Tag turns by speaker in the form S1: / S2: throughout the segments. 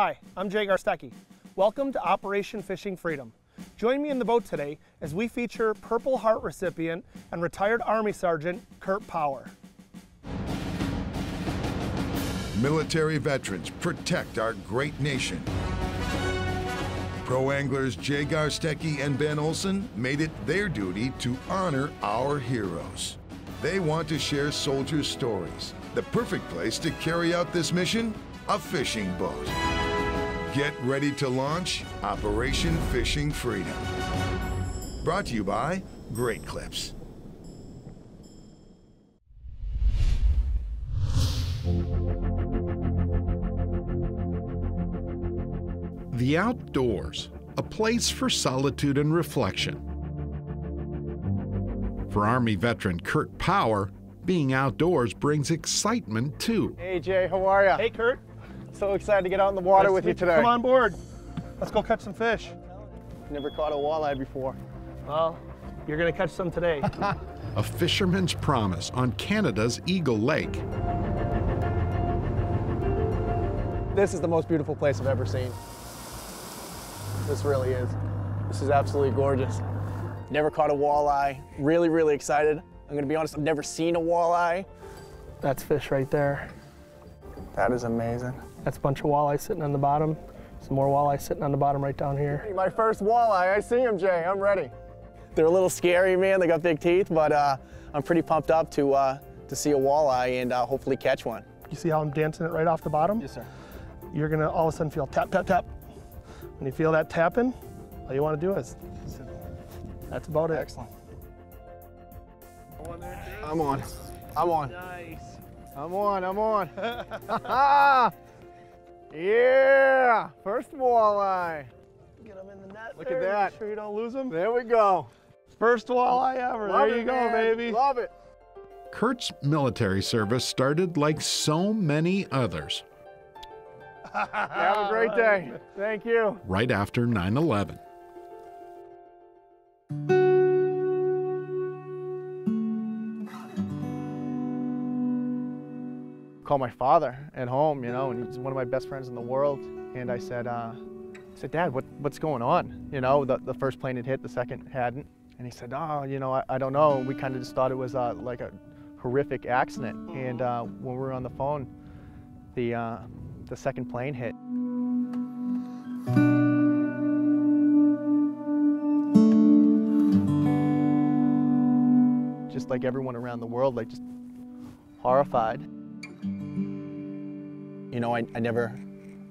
S1: Hi, I'm Jay Garstecki. Welcome to Operation Fishing Freedom. Join me in the boat today as we feature Purple Heart recipient and retired Army Sergeant Kurt Power.
S2: Military veterans protect our great nation. Pro anglers Jay Garstecki and Ben Olson made it their duty to honor our heroes. They want to share soldiers' stories. The perfect place to carry out this mission? A fishing boat. Get ready to launch Operation Fishing Freedom. Brought to you by Great Clips.
S3: The outdoors, a place for solitude and reflection. For Army veteran Kurt Power, being outdoors brings excitement too.
S4: Hey Jay, how are you?
S1: Hey Kurt.
S4: So excited to get out in the water with you today.
S1: Come on board. Let's go catch some fish.
S4: Never caught a walleye before.
S1: Well, you're gonna catch some today.
S3: A fisherman's promise on Canada's Eagle Lake.
S4: This is the most beautiful place I've ever seen. This really is. This is absolutely gorgeous. Never caught a walleye. Really, really excited. I'm gonna be honest, I've never seen a walleye.
S1: That's fish right there.
S4: That is amazing.
S1: That's a bunch of walleye sitting on the bottom. Some more walleye sitting on the bottom right down here.
S4: My first walleye, I see him, Jay, I'm ready. They're a little scary, man, they got big teeth, but I'm pretty pumped up to see a walleye and hopefully catch one.
S1: You see how I'm dancing it right off the bottom?
S4: Yes, sir.
S1: You're gonna all of a sudden feel tap, tap, tap. When you feel that tapping, all you wanna do is, that's about it.
S4: Excellent. I'm on. I'm on.
S1: Nice.
S4: I'm on. Yeah! First walleye.
S1: Get them in the net.
S4: Look
S1: there.
S4: at that.
S1: Make sure you don't lose them.
S4: There we go.
S1: First walleye ever.
S4: Love
S1: there
S4: it,
S1: you go,
S4: man.
S1: baby.
S4: Love it.
S3: Kurt's military service started like so many others,
S4: Have a great day. Thank you.
S3: right after 9/11.
S4: Called my father at home, you know, and he's one of my best friends in the world. And I said, Dad, what's going on? You know, the first plane had hit, the second hadn't. And he said, oh, you know, I don't know. We kind of just thought it was like a horrific accident. And when we were on the phone, the second plane hit. Just like everyone around the world, like just horrified. You know, I never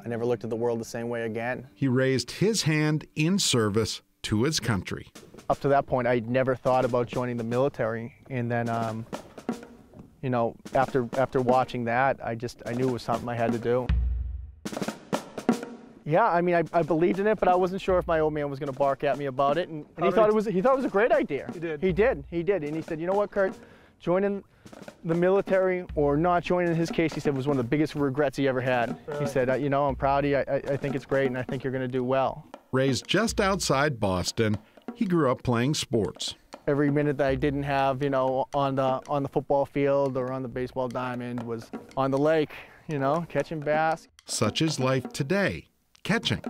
S4: looked at the world the same way again.
S3: He raised his hand in service to his country.
S4: Up to that point, I never thought about joining the military. And then, you know, after watching that, I knew it was something I had to do. Yeah, I mean, I believed in it, but I wasn't sure if my old man was going to bark at me about it. And he thought it was a great idea.
S1: He did.
S4: He did. And he said, you know what, Kurt, joining the military or not joining, in his case, he said, was one of the biggest regrets he ever had. Really? He said, you know, I'm proud of you. I think it's great, and I think you're going to do well.
S3: Raised just outside Boston, he grew up playing sports.
S4: Every minute that I didn't have, you know, on the football field or on the baseball diamond was on the lake, you know, catching bass.
S3: Such is life today, catching.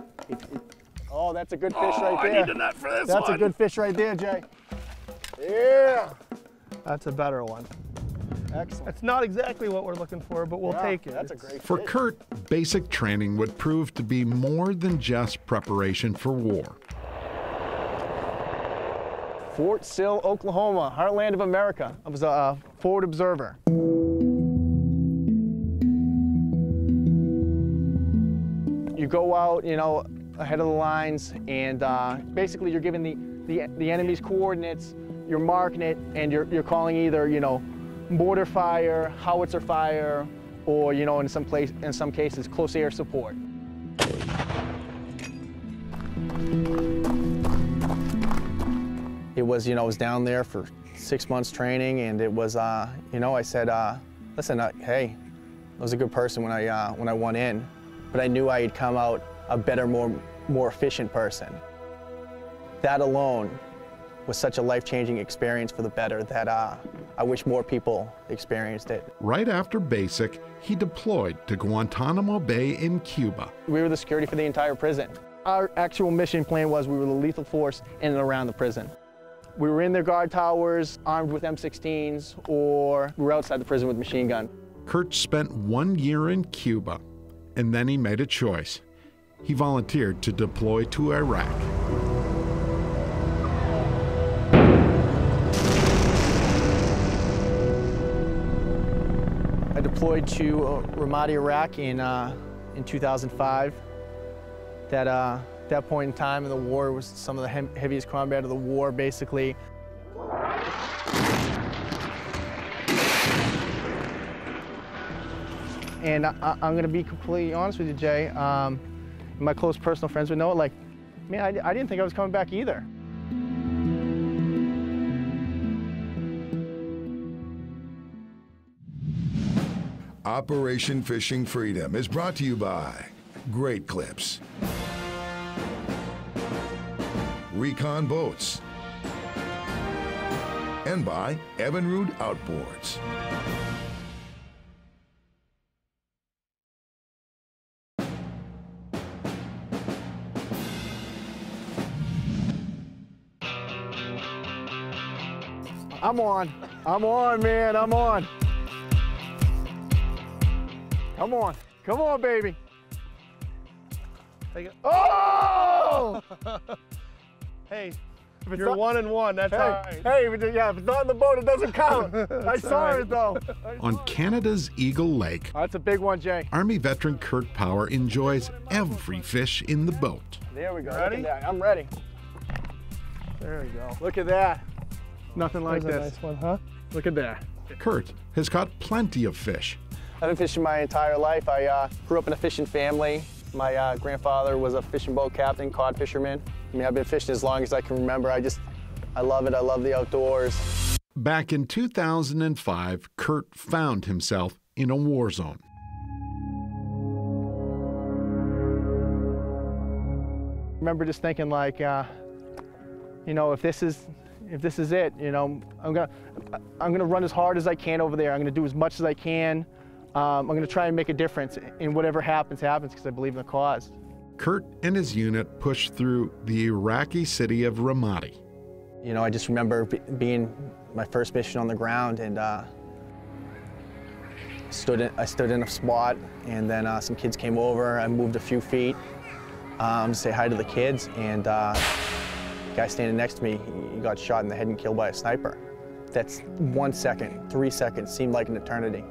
S4: Oh, that's a good fish right there.
S3: I need a net for this
S4: That's
S3: one.
S4: a good fish right there, Jay. Yeah.
S1: That's a better one.
S4: Excellent.
S1: It's not exactly what we're looking for, but we'll take it.
S4: That's a great
S3: For
S4: fish.
S3: Kurt, basic training would prove to be more than just preparation for war.
S4: Fort Sill, Oklahoma, heartland of America. I was a forward observer. You go out, you know, ahead of the lines, and basically you're given the enemy's coordinates, you're marking it, and you're calling either, you know, mortar fire, howitzer fire, or, you know, in some cases, close air support. It was, you know, I was down there for 6 months training, and it was, you know, I said, listen, hey, I was a good person when I went in, but I knew I had come out a better, more efficient person. That alone was such a life-changing experience for the better that I wish more people experienced it.
S3: Right after basic, he deployed to Guantanamo Bay in Cuba.
S4: We were the security for the entire prison. Our actual mission plan was we were the lethal force in and around the prison. We were in their guard towers, armed with M16s, or we were outside the prison with machine gun.
S3: Kurt spent 1 year in Cuba, and then he made a choice. He volunteered to deploy to Iraq.
S4: I deployed to Ramadi, Iraq in 2005. That point in time in the war was some of the heaviest combat of the war, basically. And I'm gonna be completely honest with you, Jay. My close personal friends would know it, like, man, I didn't think I was coming back either.
S2: Operation Fishing Freedom is brought to you by Great Clips, Recon Boats, and by EVINRUDE Outboards.
S4: I'm on, man, I'm on. Come on, baby.
S1: Take it.
S4: Oh!
S1: Hey, you're 1 and 1, that's all right.
S4: Hey, yeah, if it's not in the boat, it doesn't count. I saw it, though.
S3: On Canada's Eagle Lake,
S4: Oh, that's a big one, Jay.
S3: Army veteran Kurt Power enjoys every fish in the boat.
S4: There we go.
S1: Ready?
S4: Look at that. I'm ready.
S1: There we go.
S4: Look at that. Nothing like
S1: There's a
S4: this.
S1: nice one, huh?
S4: Look at that.
S3: Kurt has caught plenty of fish.
S4: I've been fishing my entire life. I grew up in a fishing family. My grandfather was a fishing boat captain, cod fisherman. I mean, I've been fishing as long as I can remember. I love it. I love the outdoors.
S3: Back in 2005, Kurt found himself in a war zone.
S4: I remember just thinking, like, you know, if this is it, you know, I'm gonna run as hard as I can over there. I'm gonna do as much as I can. I'm gonna try and make a difference, and whatever happens, happens, because I believe in the cause.
S3: Kurt and his unit pushed through the Iraqi city of Ramadi.
S4: You know, I just remember being my first mission on the ground, and I stood in a spot, and then some kids came over. I moved a few feet to say hi to the kids, and the guy standing next to me, he got shot in the head and killed by a sniper. That's 1 second, 3 seconds seemed like an eternity.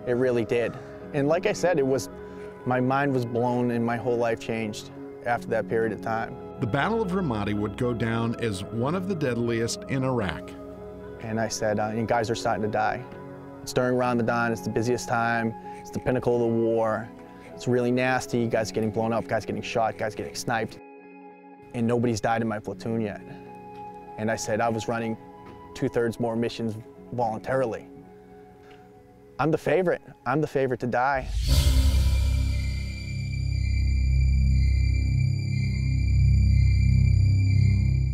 S4: It really did. And like I said, my mind was blown and my whole life changed after that period of time.
S3: The Battle of Ramadi would go down as one of the deadliest in Iraq.
S4: And I said, and guys are starting to die. It's during Ramadan, it's the busiest time, it's the pinnacle of the war. It's really nasty, guys getting blown up, guys getting shot, guys getting sniped. And nobody's died in my platoon yet. And I said, I was running 2/3 more missions voluntarily. I'm the favorite. I'm the favorite to die.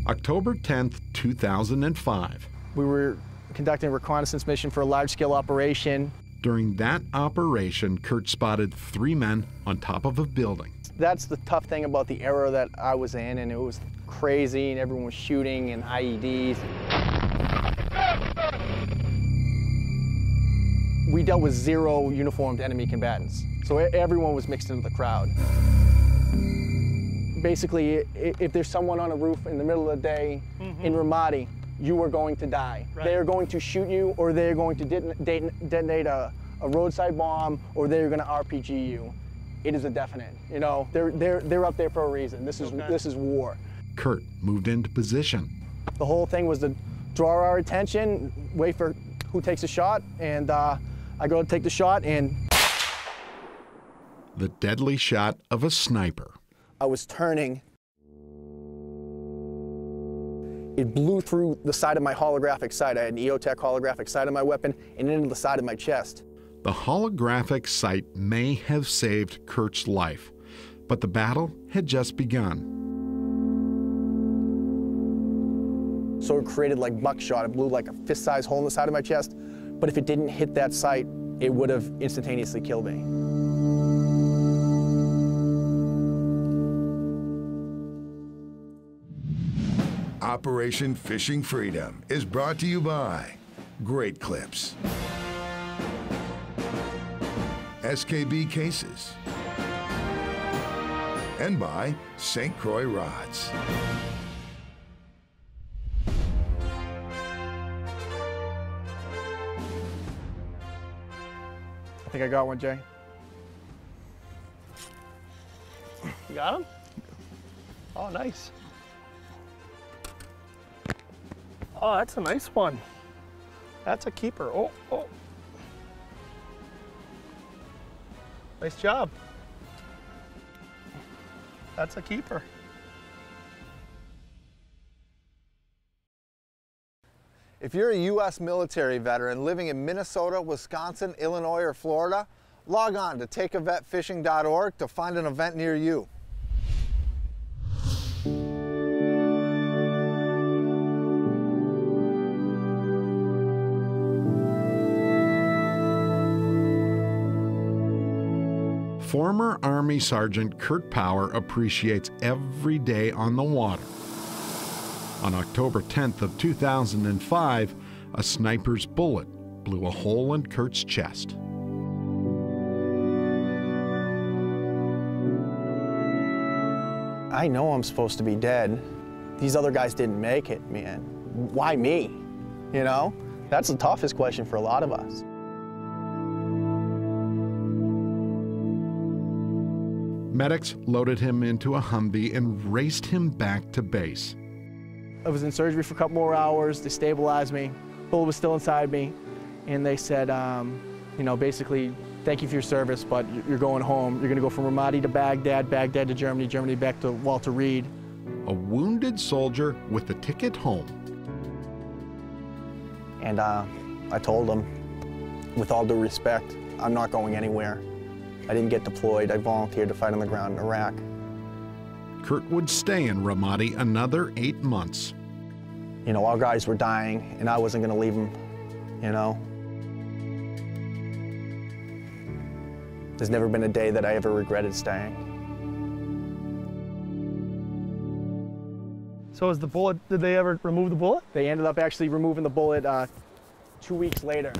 S3: October 10th, 2005.
S4: We were conducting a reconnaissance mission for a large-scale operation.
S3: During that operation, Kurt spotted 3 men on top of a building.
S4: That's the tough thing about the era that I was in, and it was crazy, and everyone was shooting and IEDs. We dealt with 0 uniformed enemy combatants, so everyone was mixed into the crowd. Basically, if there's someone on a roof in the middle of the day in Ramadi, you are going to die. Right. They're going to shoot you, or they're going to detonate a roadside bomb, or they're going to RPG you. It is a definite. You know, they're up there for a reason. This is war.
S3: Kurt moved into position.
S4: The whole thing was to draw our attention, wait for who takes a shot, and I go to take the shot, and
S3: The deadly shot of a sniper.
S4: I was turning. It blew through the side of my holographic sight. I had an EOTech holographic sight on my weapon and into the side of my chest.
S3: The holographic sight may have saved Kurt's life, but the battle had just begun.
S4: So it created like buckshot. It blew like a fist-sized hole in the side of my chest. But if it didn't hit that site, it would have instantaneously killed me.
S2: Operation Fishing Freedom is brought to you by Great Clips, SKB Cases, and by St. Croix Rods.
S4: I think I got one, Jay.
S1: You got him? Oh, nice. Oh, that's a nice one. That's a keeper. Oh, oh. Nice job. That's a keeper.
S5: If you're a U.S. military veteran living in Minnesota, Wisconsin, Illinois, or Florida, log on to takeavetfishing.org to find an event near you.
S3: Former Army Sergeant Kurt Power appreciates every day on the water. On October 10th of 2005, a sniper's bullet blew a hole in Kurt's chest.
S4: I know I'm supposed to be dead. These other guys didn't make it, man. Why me? You know? That's the toughest question for a lot of us.
S3: Medics loaded him into a Humvee and raced him back to base.
S4: I was in surgery for a couple more hours. They stabilized me. Bullet was still inside me. And they said, you know, basically, thank you for your service, but you're going home. You're going to go from Ramadi to Baghdad, Baghdad to Germany, Germany back to Walter Reed.
S3: A wounded soldier with a ticket home.
S4: And I told them, with all due respect, I'm not going anywhere. I didn't get deployed. I volunteered to fight on the ground in Iraq.
S3: Kurt would stay in Ramadi another 8 months.
S4: You know, our guys were dying, and I wasn't going to leave them, you know. There's never been a day that I ever regretted staying.
S1: So is the bullet, did they ever remove the bullet?
S4: They ended up actually removing the bullet 2 weeks later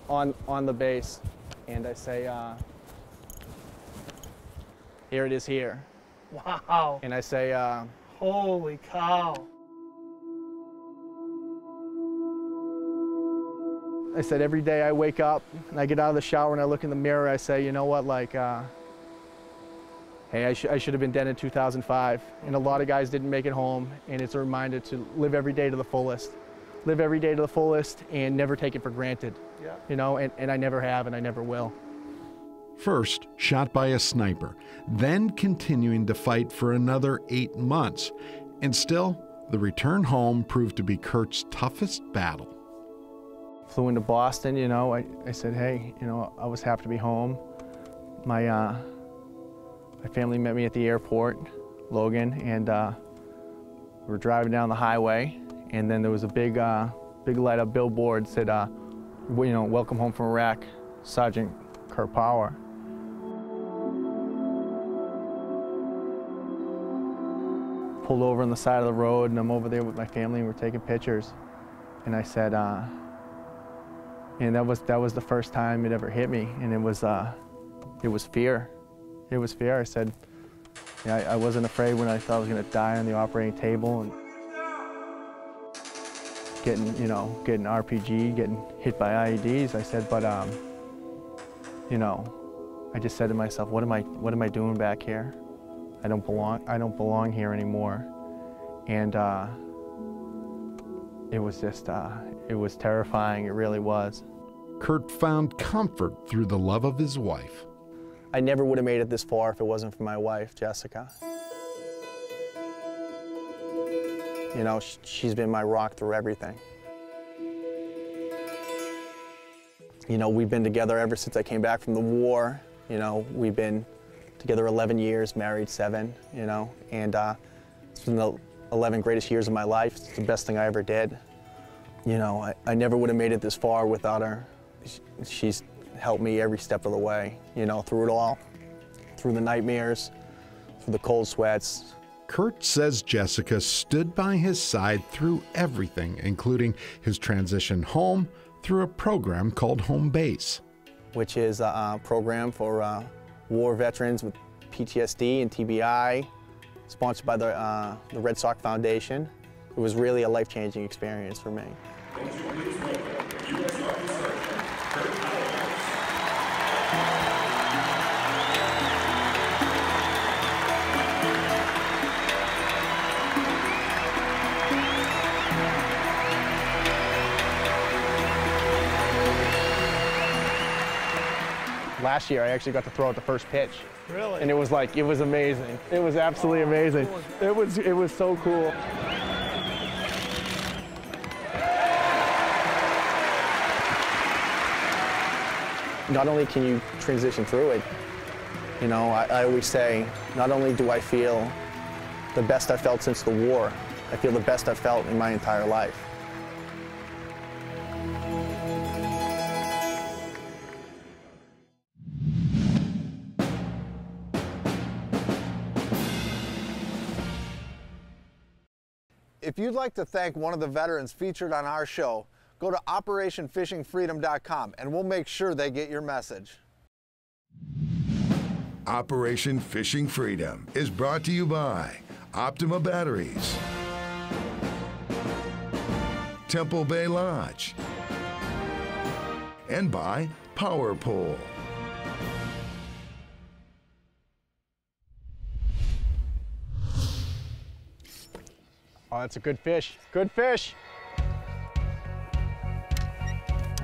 S4: on the base. And I say, here it is here.
S1: Wow.
S4: And I say,
S1: Holy cow.
S4: I said, every day I wake up and I get out of the shower and I look in the mirror, I say, you know what, like, hey, I should have been dead in 2005. And a lot of guys didn't make it home, and it's a reminder to live every day to the fullest. Live every day to the fullest and never take it for granted.
S1: Yeah.
S4: You know, and I never have and I never will.
S3: First, shot by a sniper, then continuing to fight for another 8 months. And still, the return home proved to be Kurt's toughest battle.
S4: Flew into Boston, you know, I said, hey, you know, I was happy to be home. My family met me at the airport, Logan, and we were driving down the highway, and then there was a big light up billboard that said, you know, welcome home from Iraq, Sergeant Kurt Power. Pulled over on the side of the road, and I'm over there with my family, and we're taking pictures. And I said, and that was the first time it ever hit me, and it was fear. It was fear. I said, yeah, I wasn't afraid when I thought I was going to die on the operating table and getting RPG, getting hit by IEDs. I said, but you know, I just said to myself, what am I doing back here? I don't belong here anymore. And it was just, it was terrifying. It really was.
S3: Kurt found comfort through the love of his wife.
S4: I never would have made it this far if it wasn't for my wife, Jessica. You know, she's been my rock through everything. You know, we've been together ever since I came back from the war. You know, we've been together 11 years, married 7, you know, and it's been a
S6: 11 greatest years of my life. It's the best thing I ever did. You know, I never would have made it this far without her. She's helped me every step of the way, you know, through it all, through the nightmares, through the cold sweats.
S3: Kurt says Jessica stood by his side through everything, including his transition home through a program called Home Base,
S6: which is a program for war veterans with PTSD and TBI, sponsored by the Red Sox Foundation. It was really a life-changing experience for me.
S4: Last year, I actually got to throw out the first pitch.
S1: Really?
S4: And it was like, it was amazing. It was absolutely amazing. It was so cool.
S6: Not only can you transition through it, you know, I always say, not only do I feel the best I've felt since the war, I feel the best I've felt in my entire life.
S5: If you'd like to thank one of the veterans featured on our show, go to OperationFishingFreedom.com and we'll make sure they get your message.
S2: Operation Fishing Freedom is brought to you by Optima Batteries, Temple Bay Lodge, and by Power Pole.
S4: Oh, that's a good fish. Good fish.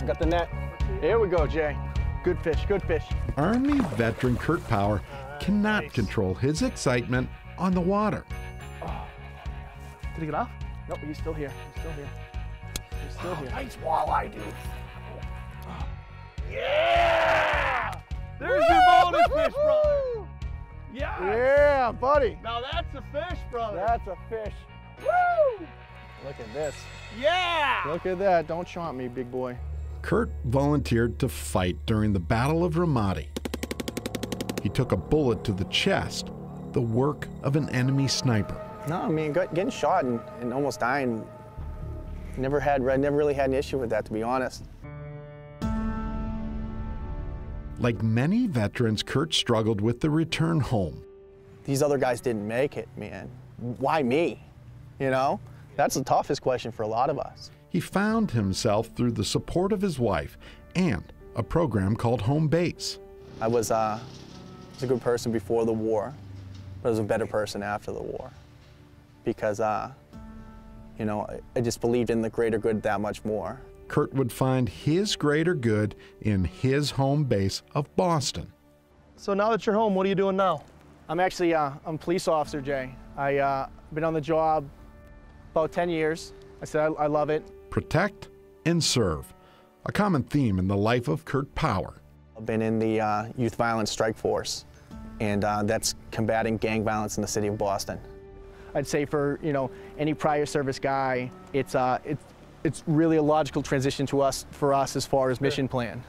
S4: Got the net. Here we go, Jay. Good fish, good fish.
S3: Army veteran Kurt Power cannot control his excitement on the water.
S1: Did he get off?
S4: Nope, he's still here. He's still here. He's still here.
S1: Nice walleye, dude. Yeah! There's your bonus fish, brother. Yeah.
S4: Yeah, buddy.
S1: Now that's a fish, brother.
S4: That's a fish.
S1: Woo!
S4: Look at this.
S1: Yeah!
S4: Look at that. Don't chomp me, big boy.
S3: Kurt volunteered to fight during the Battle of Ramadi. He took a bullet to the chest, the work of an enemy sniper.
S6: No, I mean, getting shot and almost dying, I never really had an issue with that, to be honest.
S3: Like many veterans, Kurt struggled with the return home.
S6: These other guys didn't make it, man. Why me? You know? That's the toughest question for a lot of us.
S3: He found himself through the support of his wife and a program called Home Base.
S6: I was a good person before the war, but I was a better person after the war. Because, you know, I just believed in the greater good that much more.
S3: Kurt would find his greater good in his home base of Boston.
S1: So now that you're home, what are you doing now?
S4: I'm actually, I'm a police officer, Jay. I've been on the job about 10 years. I said I love it.
S3: Protect and serve, a common theme in the life of Kurt Power.
S6: I've been in the Youth Violence Strike Force, and that's combating gang violence in the city of Boston.
S4: I'd say for, you know, any prior service guy, it's really a logical transition for us as far as mission plan.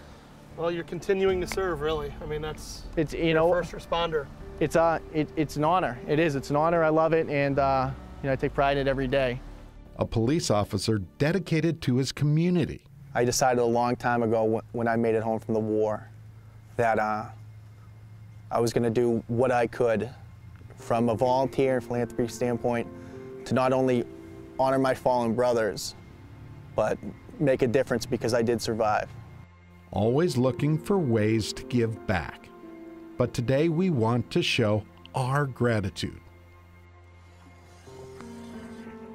S1: Well, you're continuing to serve, really. I mean,
S4: It's, you know,
S1: first responder.
S4: It's an honor. It is. It's an honor. I love it, and you know, I take pride in it every day.
S3: A police officer dedicated to his community.
S6: I decided a long time ago when I made it home from the war that I was going to do what I could from a volunteer and philanthropy standpoint to not only honor my fallen brothers, but make a difference because I did survive.
S3: Always looking for ways to give back. But today we want to show our gratitude.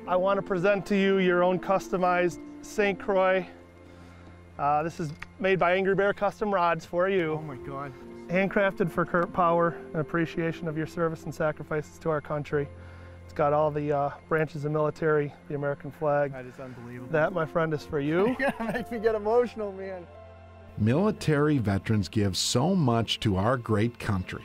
S1: I want to present to you your own customized St. Croix. This is made by Angry Bear Custom Rods for you.
S4: Oh my God.
S1: Handcrafted for Kurt Power, in appreciation of your service and sacrifices to our country. It's got all the branches of military, the American flag.
S4: That is unbelievable.
S1: That, my friend, is for you.
S4: You're gonna make me get emotional, man.
S3: Military veterans give so much to our great country.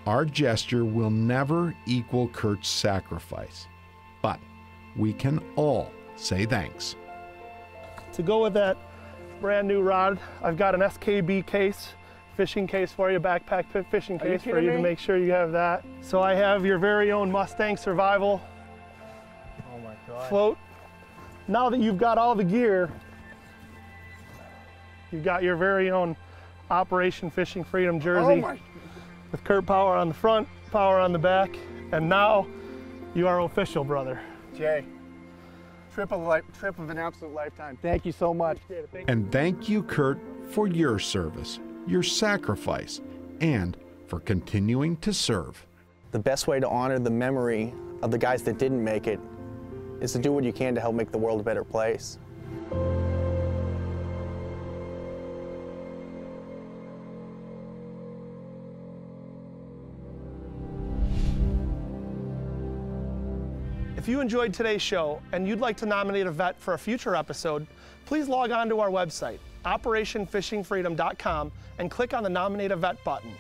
S3: Our gesture will never equal Kurt's sacrifice, but we can all say thanks.
S1: To go with that brand new rod, I've got an SKB case, fishing case for you, backpack fishing case for you to make sure you have that. So I have your very own Mustang Survival float. Now that you've got all the gear, you've got your very own Operation Fishing Freedom jersey with Kurt Power on the front, Power on the back, and now you are official, brother.
S4: Jay, trip of an absolute lifetime. Thank you so much.
S3: And thank you, Kurt, for your service, your sacrifice, and for continuing to serve.
S6: The best way to honor the memory of the guys that didn't make it is to do what you can to help make the world a better place.
S1: If you enjoyed today's show and you'd like to nominate a vet for a future episode, please log on to our website, operationfishingfreedom.com, and click on the Nominate a Vet button.